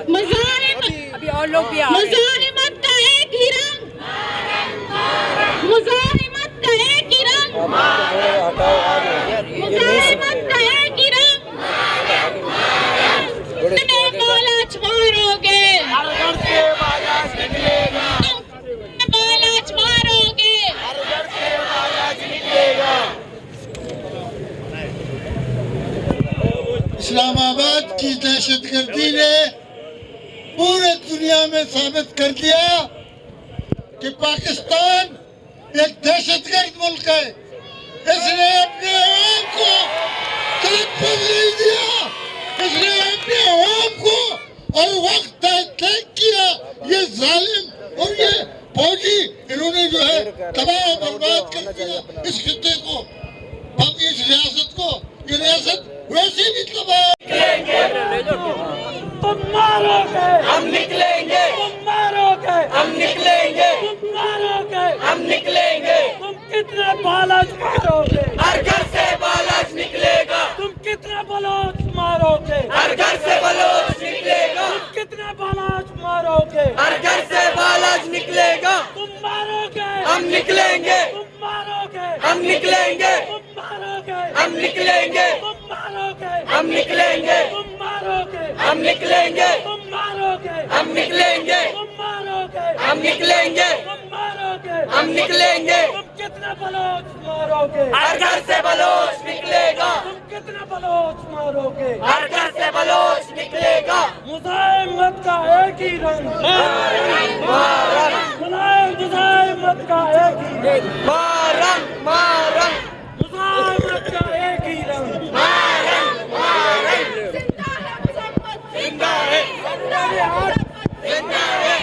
अभी और लोग भी आ रहे हैं। मुज़ाहिमत का एक ही रंग, मुज़ाहिमत का एक ही रंग, मुज़ाहिमत का एक ही रंग। कितने बालाच मारोगे, बालाच मारोगे। इस्लामाबाद की दहशतगर्दी ने पूरे दुनिया में साबित कर दिया कि पाकिस्तान एक दहशतगर्द मुल्क है। इसने अपने आवाम को तलफ़ुज़ नहीं दिया, इसने अपने आवाम को और वक्त तय किया। ये जालिम और ये फौजी इन्होंने जो है तबाह बर्बाद कर दिया इस खित्ते को, हम इस रियासत को। ये रियासत वैसे भी तबाह। तुम मारोगे हम निकलेंगे, तुम मारोगे हम निकलेंगे, तुम मारोगे हम निकलेंगे। तुम कितने बालाज मारोगे, हर घर से बालाज निकलेगा, तुम कितने बलोच मारोगे, हर घर से बलोच निकलेगा, तुम कितने बालाज मारोगे, हर घर से बालाज निकलेगा। तुम मारोगे हम निकलेंगे, तुम मारोगे हम निकलेंगे, तुम मारोगे हम निकलेंगे, तुम मारोगे हम निकलेंगे, तुम मारोगे हम निकलेंगे, तुम मारोगे हम निकलेंगे, तुम मारोगे हम निकलेंगे, तुम मारोगे हम निकलेंगे। तुम कितने बलोच मारोगे, हर घर से बलोच निकलेगा, तुम कितने बलोच मारोगे, हर घर से बलोच निकलेगा। मुज़ाहिमत का एक ही रंग, मारंग मुज़ाहिमत का एक ही रंग, मारंग मारंग मुज़ाहिमत का एक ही रंग। मारंग मारंग। जिंदा है, जिंदा है, जिंदा है,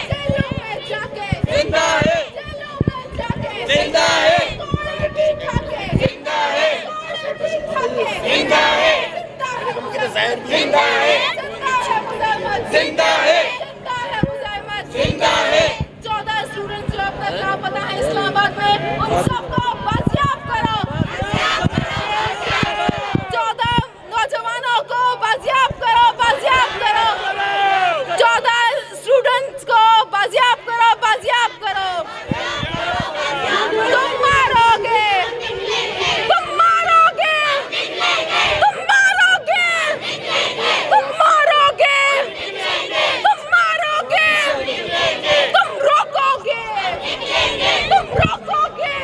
जिंदा है, जिंदा है, जिंदा है, जिंदा है, जिंदा है, जिंदा है। 14 स्टूडेंट्स जो अपना लापता है इस्लामाबाद में, उन सबको बाजियाब करो। 14 नौजवानों को बाजियाब करो, बाजियाब करो। 14 स्टूडेंट्स को बाजियाब करो, बाजियाब करो। तुम मारोगे, तुम मारोगे, तुम मारोगे, तुम मारोगे, तुम मारोगे, तुम रोकोगे, तुम रोकोगे,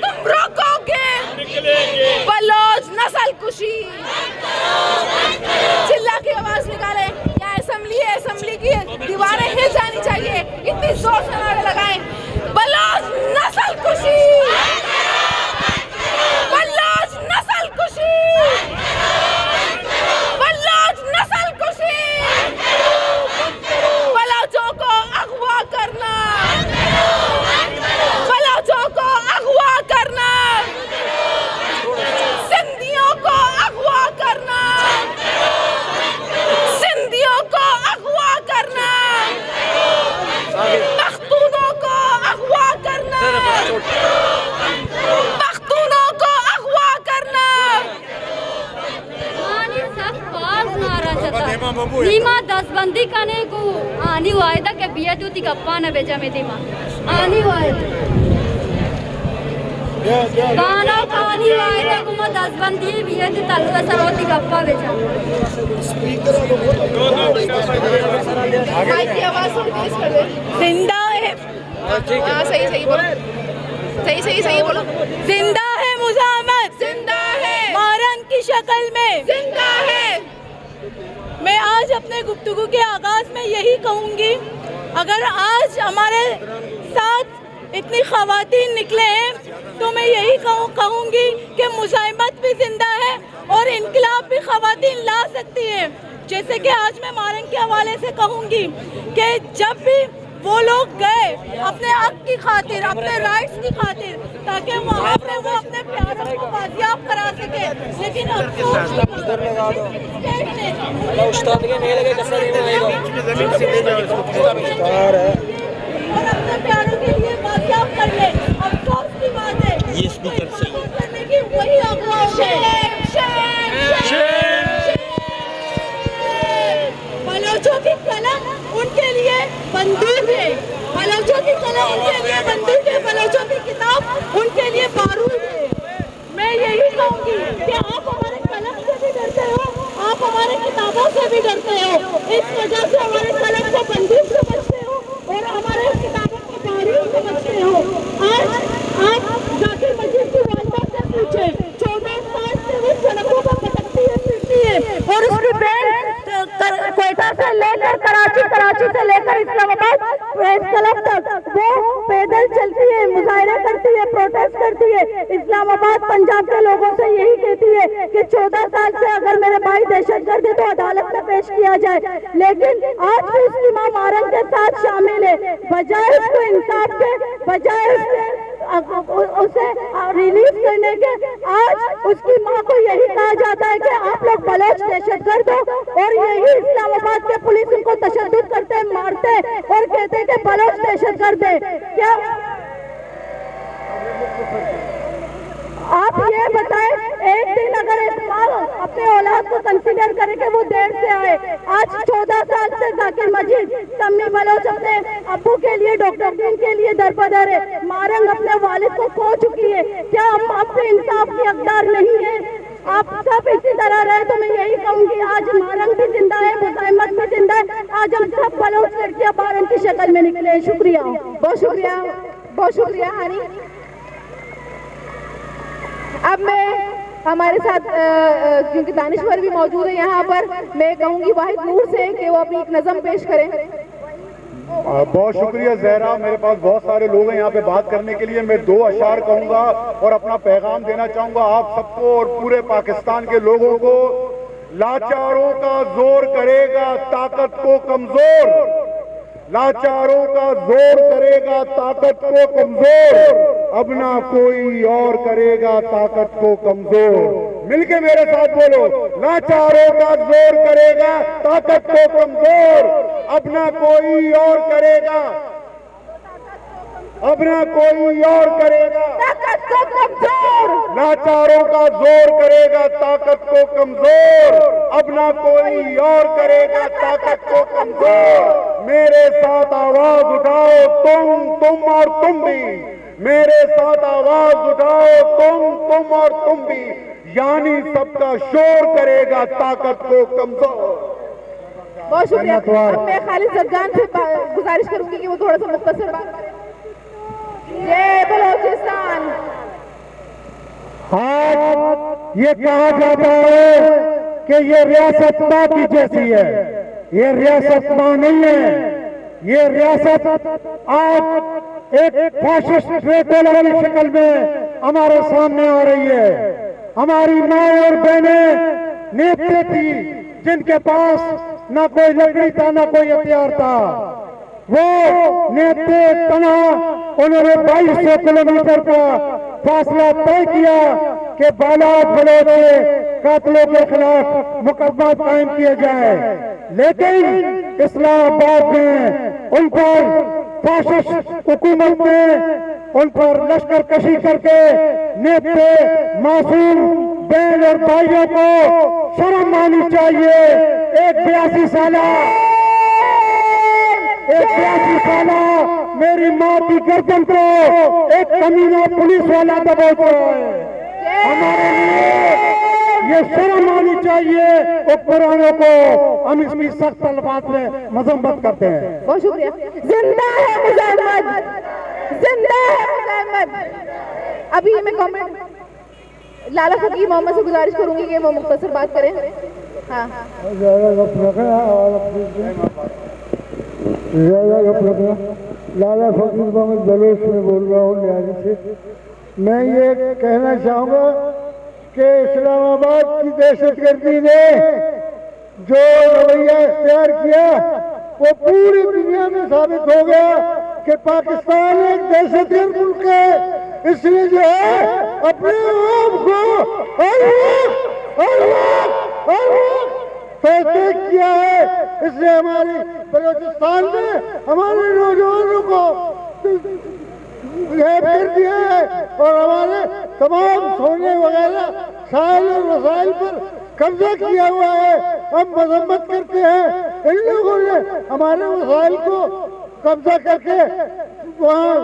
तुम रोकोगे। बलोच नस्ल कुशी, चिल्ला की आवाज निकालें। यहाँ असेंबली है, असेंबली की दीवारें हिल जानी चाहिए, इतनी जोर से नारे लगाएं। बलोच नस्ल कुशी, बलोच नस्ल कुशी, बलोच नस्ल कुशी, बलोचों को अगवा करना, बलोचों को अगवा करना, सिंधियों को अगवा करना, सिंधियों को अगवा करना, पख्तूनों को अगवा करना, पख्तूनों को अगवा करना। नीमा दसबंदी करने को आनी वायदा के बिया दूती गप्पा न बेजा में दीमा आनी वायदा गाना आनी वायदा को मैं दसबंदी बिया दी तलवा सरोती गप्पा बेजा माइक की आवाज थोड़ी तेज कर दे। जिंदा है, हाँ सही सही बोलो, सही सही सही बोलो। जिंदा है मुज़ाहिमत, जिंदा है मारंग की शक्ल में, जिंदा है। मैं आज अपने गुफ्तगू के आगाज में यही कहूँगी, अगर आज हमारे साथ इतनी ख़वातीन निकले हैं तो मैं यही कहूँगी कि मुज़ाहिमत भी जिंदा है और इनकलाब भी ख़वातीन ला सकती है। जैसे कि आज मैं मारंग के हवाले से कहूँगी कि जब भी वो लोग गए अपने हक की खातिर, अपने राइट्स की खातिर, ताकि वहाँ पे वो अपने प्यारों को बाजियाब करा सके, लेकिन अफसोस और अपने प्यारों के लिए बाजियाब कर ले। अफसोस की बात है ये स्पीकर करने की वही अगवा बलोचों की उनके लिए बंदी के बलोचों की किताब उनके लिए बारूद है। मैं यही कहूँगी कि आप हमारे कलम से भी डरते हो, आप हमारे किताबों से भी डरते हो, इस वजह से हमारे कलम को बंदूक से बचते हो और हमारे किताबों को बारूद से बचते हो। आज आप जाकिर मजीद की वालदा से पूछे, 14 साल से वो सड़कों पर भटकती है, फिरती है और उसकी बहन कोयटा से लेकर कराची, कराची से लेकर इस्लामाबाद प्रेस क्लब तक वो पैदल चलती है, मुजाहरा करती है, प्रोटेस्ट करती है। इस्लामाबाद पंजाब के लोगों से यही कहती है कि 14 साल से अगर मेरे भाई दहशतगर्द है तो अदालत में पेश किया जाए, लेकिन आज भी उसकी मां मारंग के साथ शामिल है। बजाय उसको इंसाफ के, बजाय उसे रिलीज करने के, आज उसकी मां को यही कहा जाता है कि आप लोग बलोच दहशतगर्द हो और यही इस्लामाबाद के पुलिस उनको तशद्दुद करते हैं, मारते हैं और कहते हैं कि बलोच दहशतगर्द है। क्या आप ये बताएं, एक दिन अगर इस माँ अपने औलाद को कंसीडर करे कि वो देर से आए, आज 14 साल से जाकिर मजीद, सम्मी बलोच अपने अब्बू के लिए, डॉक्टर दीन के लिए दरबदर है, मारंग अपने वालिद को खो चुकी है। क्या हम आपके इंसाफ की हकदार नहीं है? आप सब इसी तरह रहे तो मैं यही कहूँगी, आज मारंग भी जिंदा है, मुजाहिमत भी जिंदा है, आज हम सब बलोच लड़कियाँ बाहर की शक्ल में निकले। शुक्रिया, बहुत शुक्रिया, बहुत शुक्रिया हानी। अब मैं हमारे साथ क्योंकि दानिश्वर भी मौजूद है यहाँ पर, मैं कहूँगी वाहिद नूर से कि वो अपनी एक नज़म पेश करें। बहुत शुक्रिया ज़हरा, मेरे पास बहुत सारे लोग हैं यहाँ पे बात करने के लिए। मैं 2 अशार कहूँगा और अपना पैगाम देना चाहूँगा आप सबको और पूरे पाकिस्तान के लोगों को। लाचारों का जोर करेगा ताकत को कमजोर, लाचारों का जोर करेगा ताकत को कमजोर, अब ना कोई और करेगा ताकत को कमजोर। मिलके मेरे साथ बोलो, लाचारों का जोर करेगा ताकत को कमजोर, अब ना कोई और करेगा, अब ना कोई और करेगा ताकत को कमजोर। लाचारों का जोर करेगा ताकत को कमजोर, अब ना कोई और करेगा ताकत को कमजोर। मेरे साथ आवाज उठाओ तुम और तुम भी, मेरे साथ आवाज उठाओ तुम और तुम भी, यानी सबका शोर करेगा ताकत को कमजोर। बहुत शुक्रिया। अब मैं खालिद जग्गान से गुजारिश करूंगी कि वो थोड़ा सा मुख्तसर बात करें। ये बलोचिस्तान, आज ये कहा जाता है कि ये रियासत माँ की जैसी है, ये रियासत माँ नहीं है, ये रियासत आज एक फाशिस्ट ट्रेटोलर की शक्ल में हमारे सामने आ रही है। हमारी माँ और बहनें नेता थी जिनके पास ना कोई लकड़ी था ना कोई हथियार था, वो नेते तना उन्होंने 2200 किलोमीटर का फासला तय किया कि बालात बलोच के कातलों के खिलाफ मुकदमा कायम किया जाए, लेकिन इस्लामाबाद में उन पर फाशिस्ट हुकूमत ने उन पर लश्कर कशी करके नेते मासूम बहन और भाइयों को शर्म आनी चाहिए। एक 82 साला मेरी माँ की गर्दन को एक कमीना पुलिस वाला दबोच रहा है। हमारे लिए ये शर्म आनी चाहिए और पुरानों को हम इसकी सख्त अल्फाज में मजम्मत करते हैं। बहुत शुक्रिया। जिंदा है मुजाहिमत, जिंदा है मुजाहिमत। अभी मैं कमेंट लाला फकीर मोहम्मद से गुजारिश करूंगी कि वो मुख्तसर बात करें। हाँ लाला फकीर मोहम्मद बलोच में बोल रहा हूँ लिहाज से। मैं ये कहना चाहूँगा कि इस्लामाबाद की दहशतगर्दी ने जो रवैया इख्तियार किया वो पूरी दुनिया में साबित हो गया कि पाकिस्तान एक दहशतगर्द मुल्क है। इसलिए जो है अपने आप को तहकीक किया है, इसलिए हमारी बलोचिस्तान में हमारे नौजवानों को गैब कर दिया है और हमारे तमाम सोने वगैरह साइल और वसाइल पर कब्जा किया हुआ है। हम मजम्मत करते हैं इन लोगों ने हमारे वसाइल को कब्जा करके वहाँ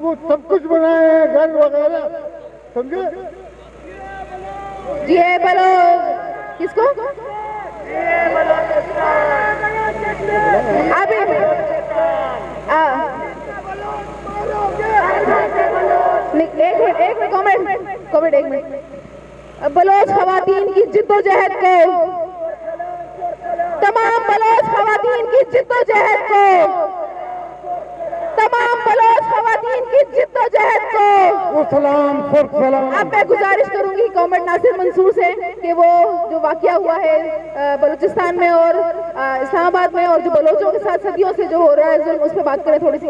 वो सब कुछ बनाए हैं, घर वगैरह, समझे? जी है बोलो किसको? अभी एक मिनट बलोच खवातीन की जिद्दोजहद को, तमाम बलोच खवातीन की जिद्दोजहद को, तमाम बलोच खवातीन की जिद्दोजहद को सलाम सलाम। अब मैं गुजारिश करूंगी कॉमरेड नासिर मंसूर से कि वो जो वाकया हुआ है बलूचिस्तान में और इस्लामाबाद में और जो बलोचों के साथ सदियों से जो हो रहा है जुल्म, उस पर बात करें थोड़ी सी।